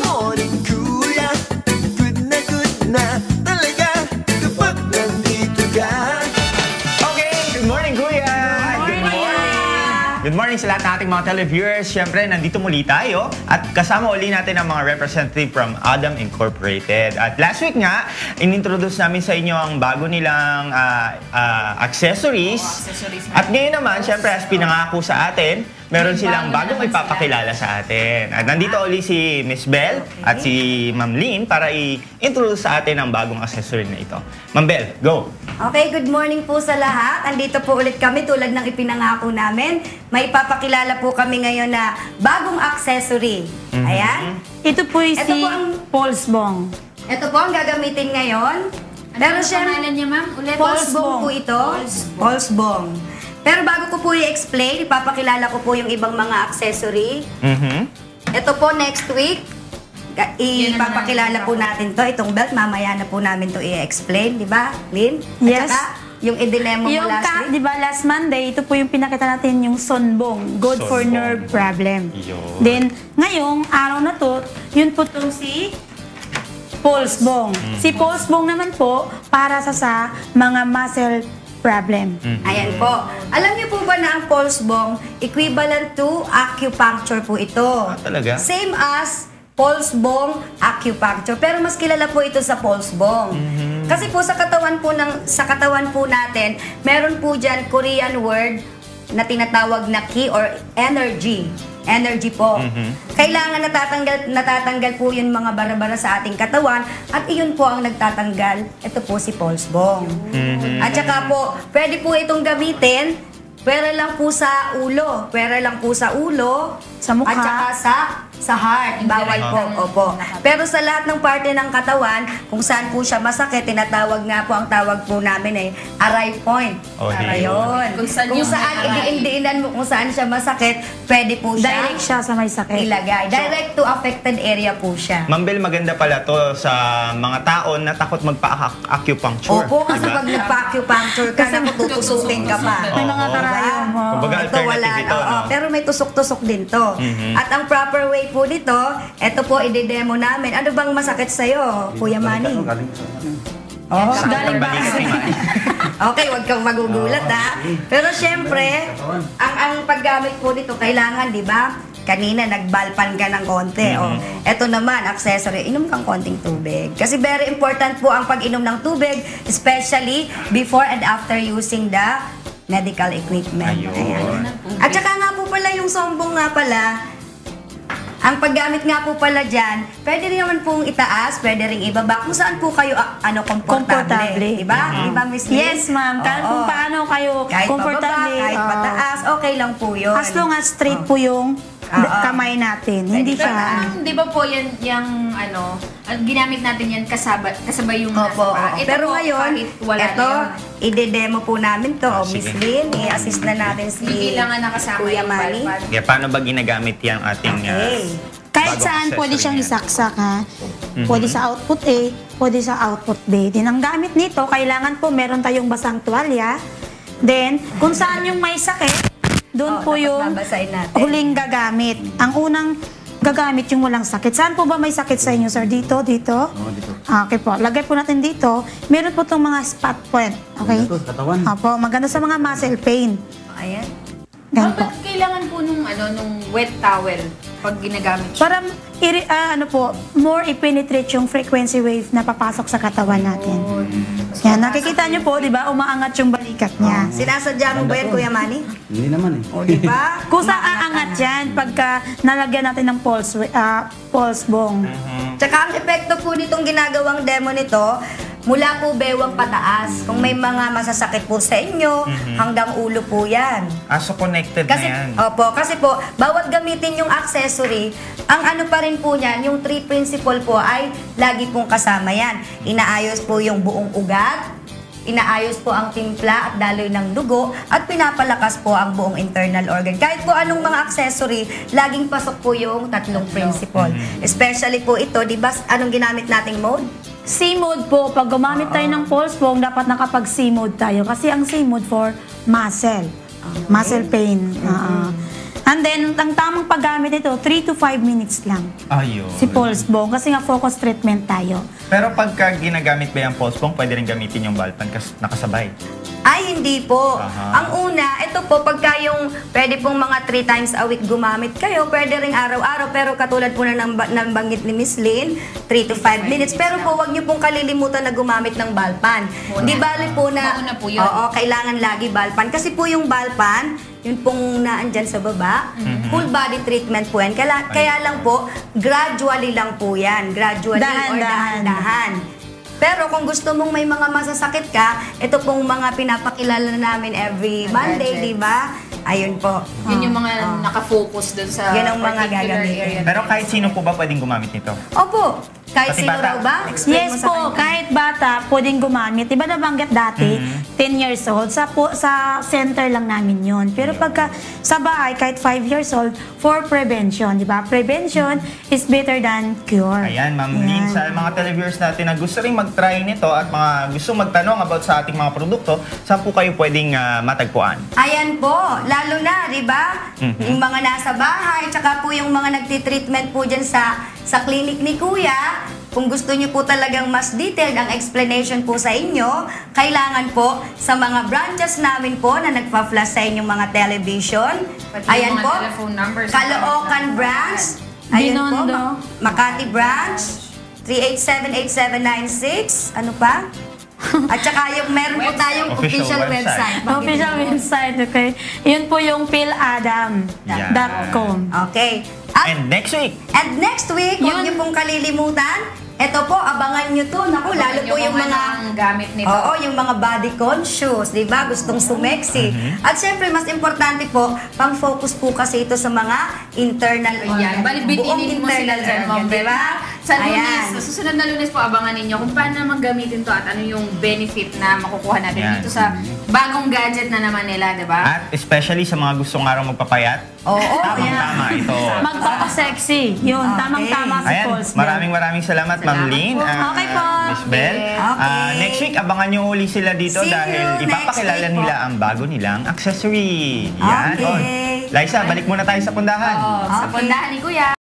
morning, kuya. Good na talaga kapag nandito ka. Okay, good morning, Kuya! Good morning! Good morning sa lahat ng ating mga televiewers. Siyempre, nandito muli tayo at kasama uli natin ang mga representative from Adam Incorporated. At last week nga, inintroduce namin sa inyo ang bago nilang accessories. At ngayon naman, siyempre, as pinangako sa atin, meron silang bagong ipapakilala sa atin. At nandito uli si Miss Belle at si Ma'am Lynn para i-introduce sa atin ang bagong accessory na ito. Ma'am Belle, go! Okay, good morning po sa lahat. Andito po ulit kami tulad ng ipinangako namin. May ipapakilala po kami ngayon na bagong accessory. Ayan. Ito po yung Ito si po ang- Pulse Bong. Ito po ang gagamitin ngayon. Pero Ano syempre, pangalan niya, ma'am? Ulit. Pulse Bong po ito. Pulse Bong. Pero bago ko po i-explain, ipapakilala ko po yung ibang mga accessory. Ito po next week, ipapakilala po natin to. Itong belt, mamaya na po namin to i-explain, di ba, Lynn? Yes. At saka, yung i-demo mo Yung last week. di ba last Monday, ito po yung pinakita natin yung Sonbong, good for Sonbong. nerve problem. Yun. Then, ngayong araw na to, yun po itong si Pulse Bong. Si Pulse Bong naman po, para sa mga muscle problem. Ayan po. Alam niyo po ba na ang pulse bong equivalent to acupuncture po ito? Talaga? Same as pulse bong acupuncture, pero mas kilala po ito sa pulse bong. Kasi po sa katawan po natin, meron po diyan Korean word na tinatawag na ki or energy. Energy po. Kailangan natatanggal po yung mga bara-bara sa ating katawan at iyon po ang nagtatanggal. Ito po si pulse bong. At saka po, pwede po itong gamitin, pwera lang po sa ulo. Pwera lang po sa ulo. Sa mukha. At saka sa heart. Bawal po. Opo. Pero sa lahat ng parte ng katawan, kung saan po siya masakit, tinatawag nga po, ang tawag po namin aray point. Oh, Ayun. Kung saan yung aray. Idiinan mo kung saan siya masakit, pwede po siya Direct siya sa may sakit. ilagay. Direct to affected area po siya. Ma'am Belle, maganda pala to sa mga tao na takot magpa-acupuncture. Opo, kasi diba? pag nagpa-acupuncture ka, tutusukin ka pa. May mga karayom. Kumbaga, Ito wala. alternative ito, Oo, no? pero may tusok-tusok din to. At ang proper way po nito, ito po i-demo namin. Ano bang masakit sa'yo, Kuya Manny? Oh, Galing ba? Balikat ni Manny. Okay, wag kang magugulat ha. Pero syempre, ang paggamit po nito kailangan, di ba? Kanina nagbalpan ka ng konti. Ito naman, accessory, inom kang konting tubig. Kasi very important po ang pag-inom ng tubig, especially before and after using the medical equipment. Ayun. Ayan. At saka nga po pala yung sombong nga pala, ang paggamit nga po pala dyan, pwede rin naman pong itaas, pwede rin ibaba, kung saan po kayo komportable. Diba? Diba, Miss Lynn? Yes, ma'am. Kahit kung Oo. paano kayo Kahit komportable. pababa, kahit Oo. pataas, okay lang po yun. As long as straight po yung kamay natin. Hindi Pero siya. di ba po yan, yung ano, ginamit natin yan kasabay yung nasa Opo. paa. Ito Pero po, ngayon, kahit wala ito, na ide-demo po namin to. Miss sige. Lynn, i-assist na natin si Hindi kailangan nakasama Kuya yung Manny. balpad. Kaya paano ba ginagamit yung ating Okay. Kahit bagong saan pwede accessory siyang yan? isaksak ha. Pwede sa output A, pwede sa output B. Din ang gamit nito, kailangan po meron tayong basang tuwalya. Then, kung saan yung may sakit, doon po dapat yung babasahin natin. huling gagamit. Ang unang gagamit yung walang sakit. Saan po ba may sakit sa inyo, sir? Dito? Dito? dito. Okay po. Lagay po natin dito. Meron po itong mga spot point. Okay? Ito, katawan. Opo. Maganda sa mga muscle pain. Ayan. Ganun po. Bakit kailangan po nung wet towel pag ginagamit siya? Para more i-penetrate yung frequency wave na papasok sa katawan natin. Yan, nakikita nyo po, di ba, umaangat yung balikat niya. Sinasadya mo ba yan, Kuya Manny? Hindi naman eh. O, di ba? Kung saan aangat yan pagka nalagyan natin ng pulse bong. Tsaka ang epekto po nitong ginagawang demo nito, mula po bewang pataas. Kung may mga masasakit po sa inyo, hanggang ulo po yan. so connected Kasi, na yan. opo, kasi po, bawat gamitin yung accessory, ang ano pa rin po niyan, yung three principle po ay lagi pong kasama yan. Inaayos po yung buong ugat, inaayos po ang timpla at daloy ng dugo, at pinapalakas po ang buong internal organ. Kahit po anong mga accessory, laging pasok po yung tatlong principle. Especially po ito, di ba, anong ginamit nating mode? C-mode po, pag gumamit tayo ng pulse bong, dapat nakapag C-mode tayo. Kasi ang C-mode for muscle. Muscle pain. And then, ang tamang paggamit nito, 3 to 5 minutes lang. Ayun. Si Pulse Bong, kasi nga focus treatment tayo. Pero pagka ginagamit ba yung pulse bomb, pwede rin gamitin yung Balpan kasi nakasabay. Ay, hindi po. Aha. Ang una, ito po, pagka yung pwede pong mga 3 times a week gumamit kayo, pwede ring araw-araw, pero katulad po na nabanggit ni Miss Lynn, 3 to 5 minutes. Pero po, wag niyo pong kalilimutan na gumamit ng Balpan. Muna. Di bali po na, Mauna po yun. oo, kailangan lagi Balpan. Kasi po yung Balpan, yun pong naandyan sa baba, full body treatment po yan. Kaya lang po, gradually lang po yan. Gradually or Dahan-dahan. dahan-dahan. Pero kung gusto mong may mga masasakit ka, ito pong mga pinapakilala namin every Monday, Gadget. di ba? Ayun po. Yun yung mga nakafocus dun sa Yan ang mga particular gagamitin. area. Pero kahit sino po ba pwedeng gumamit nito? Opo. Kahit Pati sino bata? raw ba? Explain mo Yes sa po, kanya. kahit bata, pwedeng gumamit. Diba nabanggit dati, 10 years old, sa center lang namin yun. Pero pagka sa bahay, kahit 5 years old, for prevention, di ba? Prevention is better than cure. Ayan, Ma'am Ayan. Lynn, sa mga televiewers natin na gusto rin mag-try nito at mga gusto magtanong about sa ating mga produkto, saan po kayo pwedeng matagpuan? Ayan po, lalo na, di ba? Yung mga nasa bahay, tsaka po yung mga nagtitreatment po dyan sa clinic ni Kuya. Kung gusto niyo po talagang mas detailed ang explanation po sa inyo, kailangan po sa mga branches namin po na nagpa-flash sa inyong mga television. Pati yung Ayan mga po, telephone numbers. Caloocan branch. Ayan po, Binondo. Makati branch, 3878796. Ano pa? At saka yung meron po tayong Official official website. website. Official website, okay? Yun po yung piladam.com. Okay. At And next week, And next week, huwag Yun. niyo pong kalilimutan, ito po, abangan niyo to. Naku, lalo po yung mga... ang gamit nito. Oo, yung mga body conscious, di ba? Gustong sumexy. At syempre, mas importante po, pang-focus po kasi ito sa mga internal Ayan, balik-bitinin mo sila dyan, Ma'am di ba? Sa Lunes, Ayan. sa susunod na Lunes po, abangan ninyo kung paano naman gamitin to at ano yung benefit na makukuha natin Ayan. dito sa bagong gadget na naman nila, di ba? at especially sa mga gustong araw magpapayat, Oo, tamang-tama ito. Magpapasexy. Yun, Okay. tamang-tama si Ayan, Pulse Bong. maraming salamat, Ma'am Salamat Lynn. po. Okay po. Miss Bell. Okay. Next week, abangan nyo uli sila dito See you dahil next ipapakilala week po. nila ang bago nilang accessory. Yan. Okay. Liza, balik muna tayo sa pundahan. Oo, sa Okay. pundahan ni Kuya.